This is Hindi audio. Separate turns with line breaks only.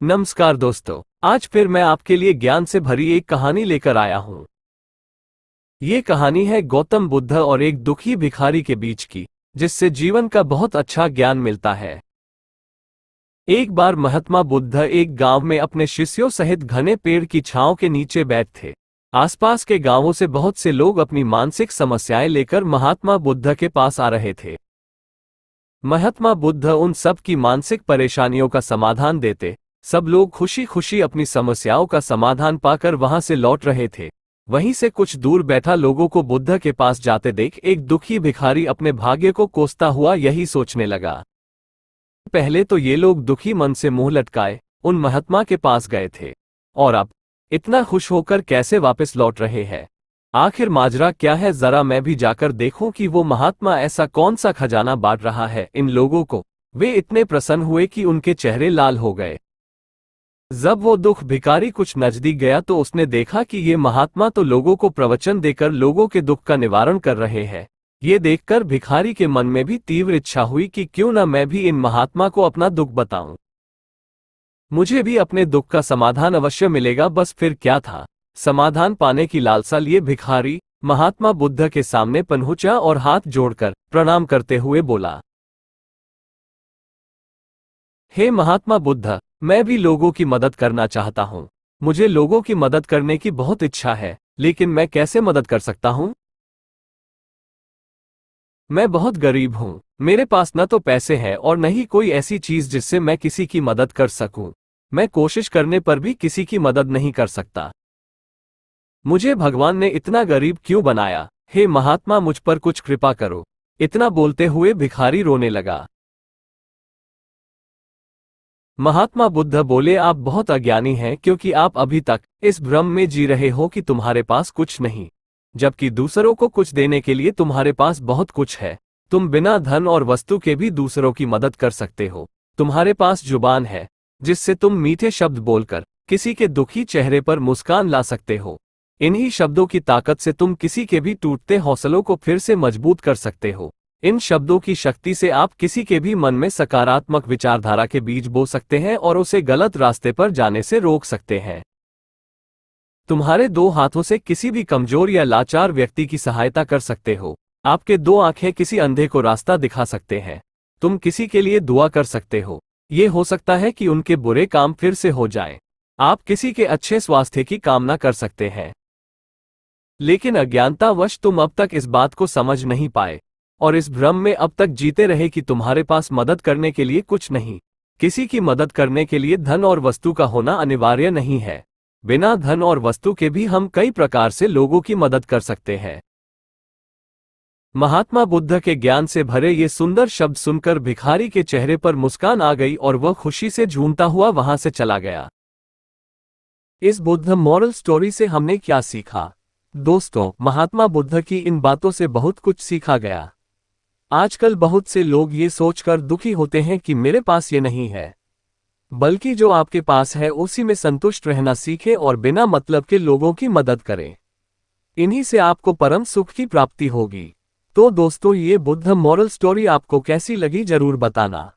नमस्कार दोस्तों, आज फिर मैं आपके लिए ज्ञान से भरी एक कहानी लेकर आया हूं। ये कहानी है गौतम बुद्ध और एक दुखी भिखारी के बीच की, जिससे जीवन का बहुत अच्छा ज्ञान मिलता है। एक बार महात्मा बुद्ध एक गांव में अपने शिष्यों सहित घने पेड़ की छांव के नीचे बैठे थे। आसपास के गांवों से बहुत से लोग अपनी मानसिक समस्याएं लेकर महात्मा बुद्ध के पास आ रहे थे। महात्मा बुद्ध उन सब की मानसिक परेशानियों का समाधान देते। सब लोग खुशी खुशी अपनी समस्याओं का समाधान पाकर वहां से लौट रहे थे। वहीं से कुछ दूर बैठा लोगों को बुद्ध के पास जाते देख एक दुखी भिखारी अपने भाग्य को कोसता हुआ यही सोचने लगा। पहले तो ये लोग दुखी मन से मुंह लटकाए उन महात्मा के पास गए थे, और अब इतना खुश होकर कैसे वापस लौट रहे हैं। आखिर माजरा क्या है, जरा मैं भी जाकर देखूं कि वो महात्मा ऐसा कौन सा खजाना बांट रहा है इन लोगों को। वे इतने प्रसन्न हुए कि उनके चेहरे लाल हो गए। जब वो दुख भिखारी कुछ नजदीक गया तो उसने देखा कि ये महात्मा तो लोगों को प्रवचन देकर लोगों के दुख का निवारण कर रहे हैं। ये देखकर भिखारी के मन में भी तीव्र इच्छा हुई कि क्यों न मैं भी इन महात्मा को अपना दुख बताऊं। मुझे भी अपने दुख का समाधान अवश्य मिलेगा। बस फिर क्या था, समाधान पाने की लालसा लिए भिखारी महात्मा बुद्ध के सामने पहुंचा और हाथ जोड़कर प्रणाम करते हुए बोला, हे महात्मा बुद्ध, मैं भी लोगों की मदद करना चाहता हूँ। मुझे लोगों की मदद करने की बहुत इच्छा है, लेकिन मैं कैसे मदद कर सकता हूँ? मैं बहुत गरीब हूँ। मेरे पास न तो पैसे हैं और न ही कोई ऐसी चीज जिससे मैं किसी की मदद कर सकूं। मैं कोशिश करने पर भी किसी की मदद नहीं कर सकता। मुझे भगवान ने इतना गरीब क्यों बनाया? हे महात्मा, मुझ पर कुछ कृपा करो। इतना बोलते हुए भिखारी रोने लगा। महात्मा बुद्ध बोले, आप बहुत अज्ञानी हैं, क्योंकि आप अभी तक इस भ्रम में जी रहे हो कि तुम्हारे पास कुछ नहीं, जबकि दूसरों को कुछ देने के लिए तुम्हारे पास बहुत कुछ है। तुम बिना धन और वस्तु के भी दूसरों की मदद कर सकते हो। तुम्हारे पास जुबान है, जिससे तुम मीठे शब्द बोलकर किसी के दुखी चेहरे पर मुस्कान ला सकते हो। इन्हीं शब्दों की ताकत से तुम किसी के भी टूटते हौसलों को फिर से मजबूत कर सकते हो। इन शब्दों की शक्ति से आप किसी के भी मन में सकारात्मक विचारधारा के बीज बो सकते हैं और उसे गलत रास्ते पर जाने से रोक सकते हैं। तुम्हारे दो हाथों से किसी भी कमजोर या लाचार व्यक्ति की सहायता कर सकते हो। आपके दो आंखें किसी अंधे को रास्ता दिखा सकते हैं। तुम किसी के लिए दुआ कर सकते हो। ये हो सकता है कि उनके बुरे काम फिर से हो जाएं। आप किसी के अच्छे स्वास्थ्य की कामना कर सकते हैं। लेकिन अज्ञानतावश तुम अब तक इस बात को समझ नहीं पाए और इस भ्रम में अब तक जीते रहे कि तुम्हारे पास मदद करने के लिए कुछ नहीं। किसी की मदद करने के लिए धन और वस्तु का होना अनिवार्य नहीं है। बिना धन और वस्तु के भी हम कई प्रकार से लोगों की मदद कर सकते हैं। महात्मा बुद्ध के ज्ञान से भरे ये सुंदर शब्द सुनकर भिखारी के चेहरे पर मुस्कान आ गई और वह खुशी से झूमता हुआ वहां से चला गया। इस बुद्ध मॉरल स्टोरी से हमने क्या सीखा? दोस्तों, महात्मा बुद्ध की इन बातों से बहुत कुछ सीखा गया। आजकल बहुत से लोग ये सोचकर दुखी होते हैं कि मेरे पास ये नहीं है, बल्कि जो आपके पास है उसी में संतुष्ट रहना सीखें और बिना मतलब के लोगों की मदद करें। इन्हीं से आपको परम सुख की प्राप्ति होगी। तो दोस्तों, ये बुद्ध मॉरल स्टोरी आपको कैसी लगी जरूर बताना।